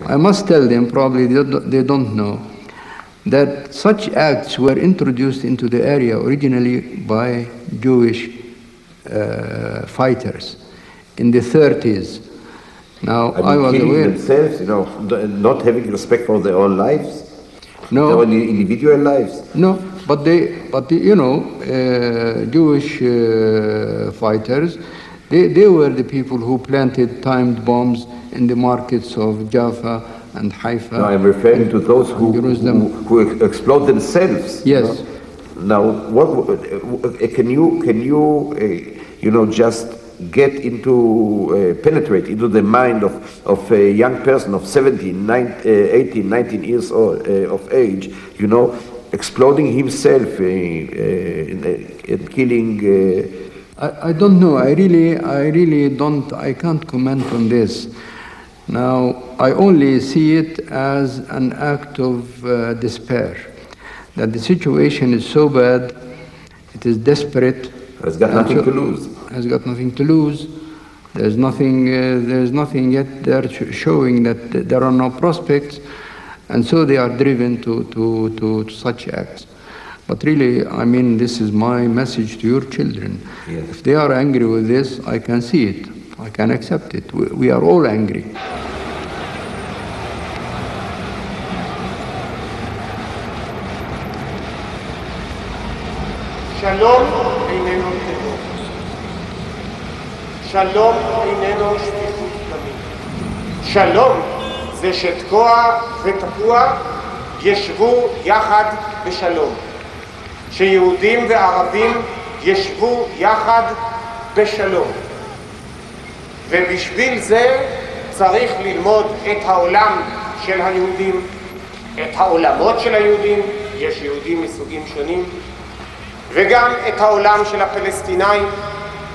I must tell them, probably they don't know, that such acts were introduced into the area originally by Jewish fighters in the 30s. Now, I was killing aware themselves, not having respect for their own lives, no, their own individual lives. No, but Jewish fighters, they were the people who planted timed bombs in the markets of Jaffa and Haifa. No, I'm referring to those who explode themselves. Yes. Now, can you just get into, penetrate into the mind of a young person of 17, 18, 19 years of age, exploding himself and killing. I don't know. I really don't. I can't comment on this. Now, I only see it as an act of despair. That the situation is so bad, it is desperate. Has got nothing to lose. Has got nothing to lose. There's nothing yet there showing that there are no prospects, and so they are driven to such acts. But really, I mean, this is my message to your children. Yes. If they are angry with this, I can see it. I can accept it. We are all angry. שלום איננו טרור. שלום איננו שפיכות דמים. שלום זה שתקוע ותפוע ישבו יחד בשלום. שיהודים וערבים ישבו יחד בשלום. ובשביל זה צריך ללמוד את העולם של היהודים, את העולמות של היהודים, יש יהודים מסוגים שונים, וגם את העולם של הפלסטינאים,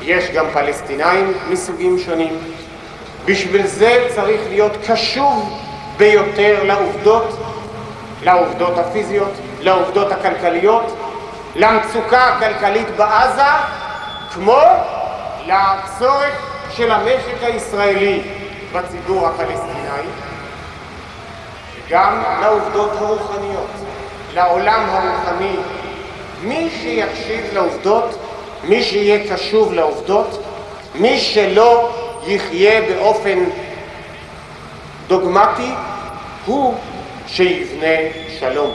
יש גם פלסטינאים מסוגים שונים. בשביל זה צריך להיות קשוב ביותר לעובדות הפיזיות, לעובדות הכלכליות, למצוקה הכלכלית בעזה, כמו לצורך של המשק הישראלי בציבור הפלסטיני, וגם לעובדות הרוחניות, לעולם הרוחני. מי שיקשיב לעובדות, מי שיהיה קשוב לעובדות, מי שלא יחיה באופן דוגמטי, הוא שיבנה שלום.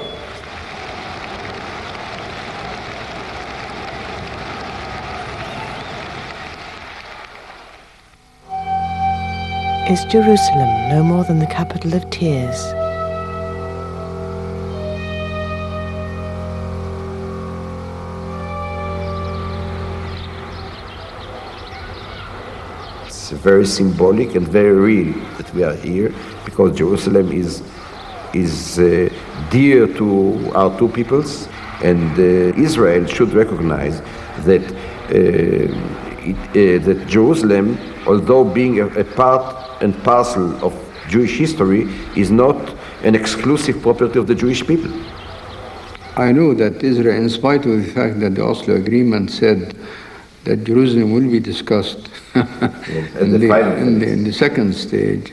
Is Jerusalem no more than the capital of tears? It's very symbolic and very real that we are here, because Jerusalem is dear to our two peoples, and Israel should recognize that that Jerusalem, although being a part and parcel of Jewish history, is not an exclusive property of the Jewish people. I know that Israel, in spite of the fact that the Oslo Agreement said that Jerusalem will be discussed in the second stage,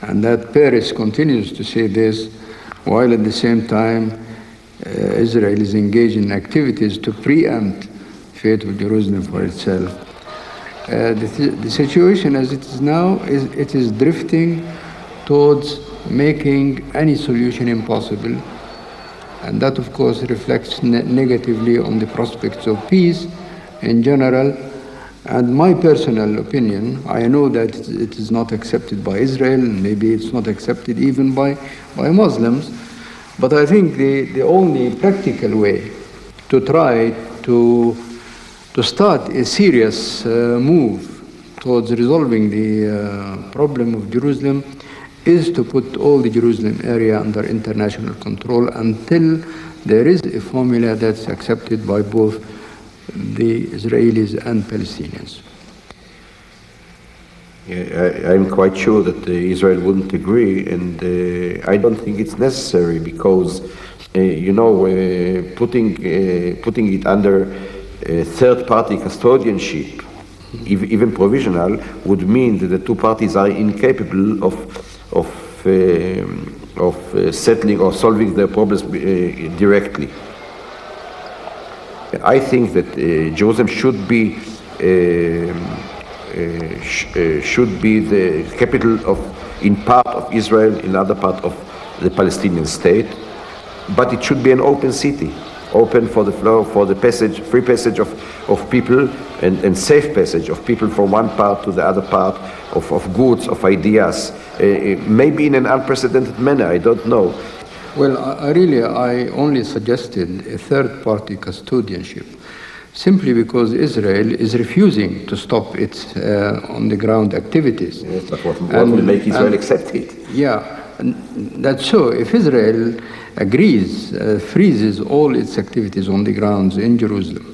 and that Paris continues to say this, while at the same time Israel is engaged in activities to preempt the fate of Jerusalem for itself. The situation as it is now, it is drifting towards making any solution impossible, and that of course reflects negatively on the prospects of peace in general. And my personal opinion, I know that it is not accepted by Israel, and maybe it's not accepted even by Muslims, but I think the only practical way to try to start a serious move towards resolving the problem of Jerusalem is to put all the Jerusalem area under international control until there is a formula that's accepted by both the Israelis and Palestinians. Yeah, I'm quite sure that Israel wouldn't agree, and I don't think it's necessary, because putting it under third-party custodianship, even provisional, would mean that the two parties are incapable of settling or solving their problems directly. I think that Jerusalem should be the capital in part of Israel, in other part of the Palestinian state, but it should be an open city, open for the flow, for the passage, free passage of people, and safe passage of people from one part to the other part, of goods, of ideas, maybe in an unprecedented manner, I don't know. Well, I only suggested a third-party custodianship, simply because Israel is refusing to stop its on-the-ground activities. Yes, but what will make Israel accept it? Yeah, that's so. If Israel agrees, freezes all its activities on the grounds in Jerusalem,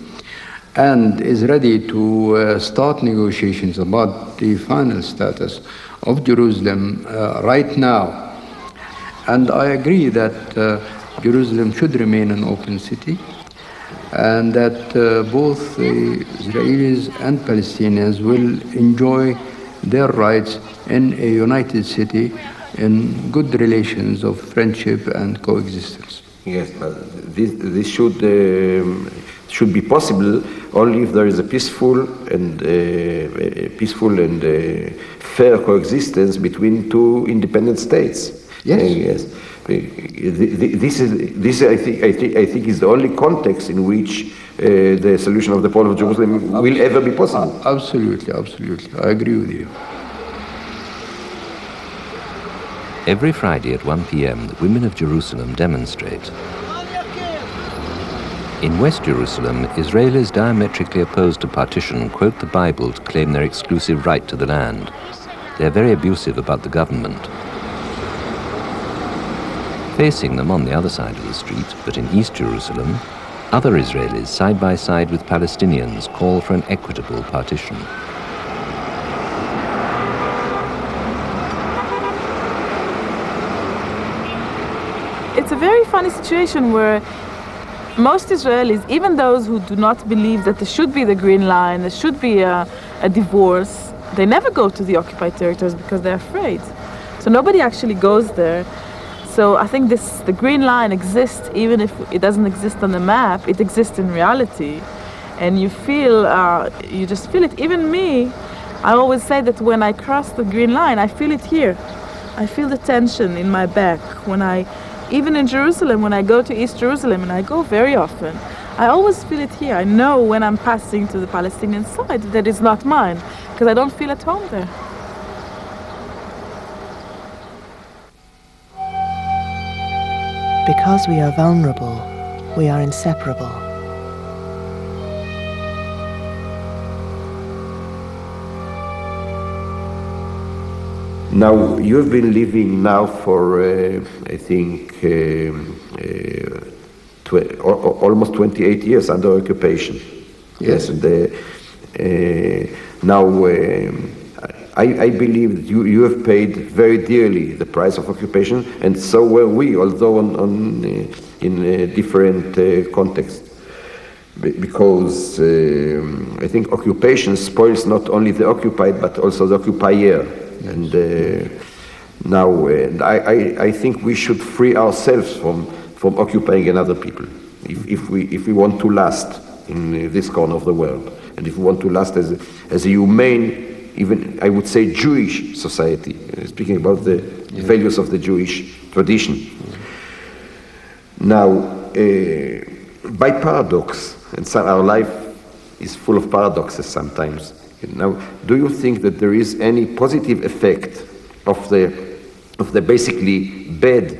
and is ready to start negotiations about the final status of Jerusalem right now, and I agree that Jerusalem should remain an open city, and that both the Israelis and Palestinians will enjoy their rights in a united city in good relations of friendship and coexistence. Yes, but this should be possible only if there is a peaceful and fair coexistence between two independent states. Yes. Yes. This I think is the only context in which the solution of the problem of Jerusalem will ever be possible. Absolutely, absolutely. I agree with you. Every Friday at 1 p.m., the women of Jerusalem demonstrate. In West Jerusalem, Israelis diametrically opposed to partition quote the Bible to claim their exclusive right to the land. They're very abusive about the government. Facing them on the other side of the street, but in East Jerusalem, other Israelis side by side with Palestinians call for an equitable partition. It's a very funny situation where most Israelis, even those who do not believe that there should be the Green Line, there should be a divorce, they never go to the occupied territories because they're afraid. So nobody actually goes there. So I think the Green Line exists, even if it doesn't exist on the map, it exists in reality. And you feel, you just feel it. Even me, I always say that when I cross the Green Line, I feel it here. I feel the tension in my back. Even in Jerusalem, when I go to East Jerusalem, and I go very often, I always feel it here. I know when I'm passing to the Palestinian side that it's not mine, because I don't feel at home there. Because we are vulnerable, we are inseparable. Now, you've been living now for, I think, almost 28 years under occupation. Yes. And now, I believe that you have paid very dearly the price of occupation, and so were we, although in a different context. Because I think occupation spoils not only the occupied, but also the occupier. Yes. And now I think we should free ourselves from occupying another people, if we want to last in this corner of the world, and if we want to last as a humane, even I would say Jewish society, speaking about the values of the Jewish tradition. Now, by paradox, and our life is full of paradoxes sometimes. Now, do you think that there is any positive effect of the basically bad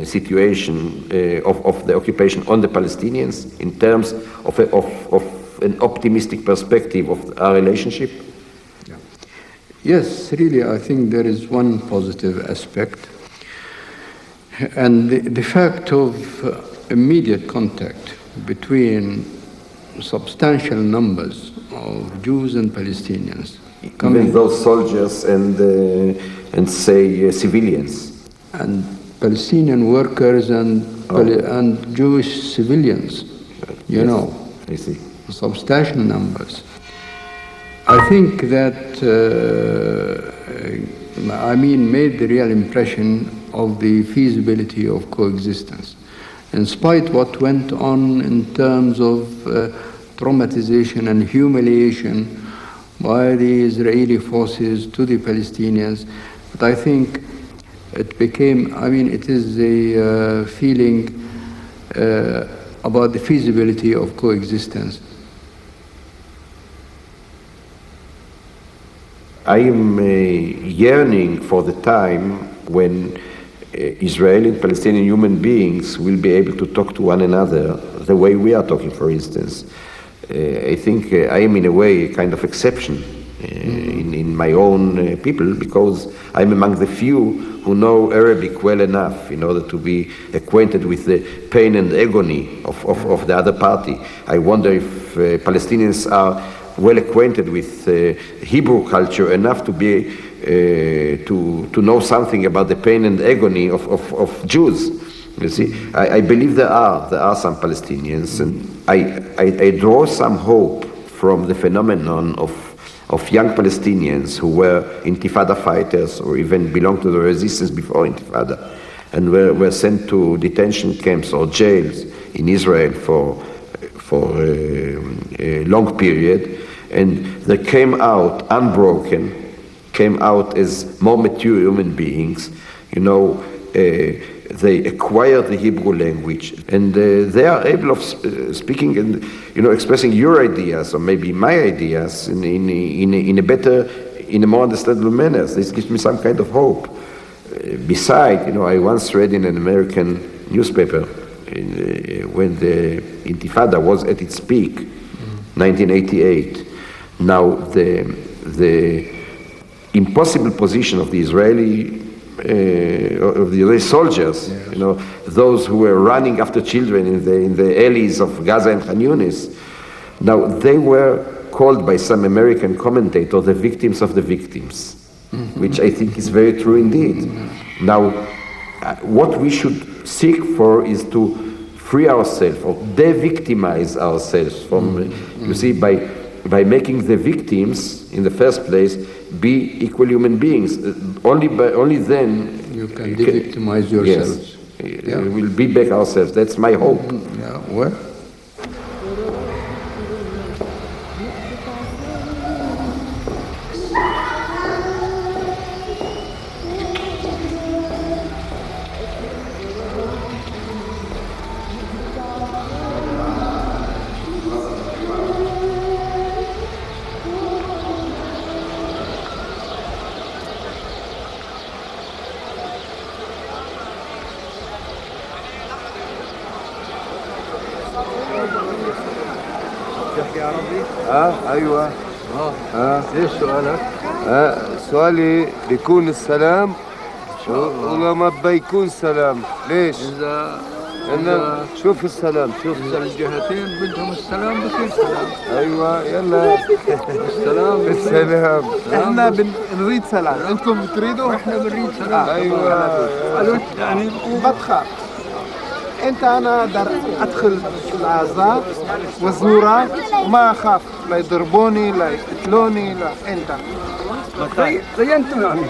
situation of the occupation on the Palestinians in terms of an optimistic perspective of our relationship? Yes, really, I think there is one positive aspect, and the fact of immediate contact between substantial numbers of Jews and Palestinians. Even those soldiers and say civilians. And Palestinian workers and Jewish civilians, you know. I see. Substantial numbers. I think that made the real impression of the feasibility of coexistence. In spite what went on in terms of traumatization and humiliation by the Israeli forces to the Palestinians, but I think it became, it is a feeling about the feasibility of coexistence. I am yearning for the time when Israeli and Palestinian human beings will be able to talk to one another the way we are talking, for instance. I think I am in a way a kind of exception in my own people, because I'm among the few who know Arabic well enough in order to be acquainted with the pain and agony of the other party. I wonder if Palestinians are well acquainted with Hebrew culture enough to be to know something about the pain and agony of Jews. You see, I believe there are some Palestinians, and I draw some hope from the phenomenon of young Palestinians who were Intifada fighters or even belonged to the resistance before Intifada, and were sent to detention camps or jails in Israel for a long period, and they came out unbroken, came out as more mature human beings. They acquired the Hebrew language, and they are able of speaking and expressing your ideas or maybe my ideas in a more understandable manner. This gives me some kind of hope. Besides, I once read in an American newspaper when the Intifada was at its peak, 1988. Now the impossible position of the Israeli soldiers, yes. Those who were running after children in the alleys of Gaza and Khan Yunis. Now they were called by some American commentator the victims of the victims, which I think is very true indeed. Now, what we should seek for is to free ourselves or de-victimize ourselves from, you see, by making the victims in the first place be equal human beings. Only then you can de-victimize yourselves. Yes, we'll be back ourselves. That's my hope. Yeah, well. ايوه ايش سؤالك؟ سؤالي بيكون السلام ولما بيكون سلام ليش؟ إذا شوف السلام، شوف الجهتين بدهم السلام بصير سلام. ايوه يلا السلام احنا بنريد سلام، انتم بتريدوا؟ احنا بنريد سلام. ايوه يعني بتخاف انا اقدر ادخل العزاء وزورات وما اخاف لا يضربوني لا يقتلوني لا انت زي انتم يعني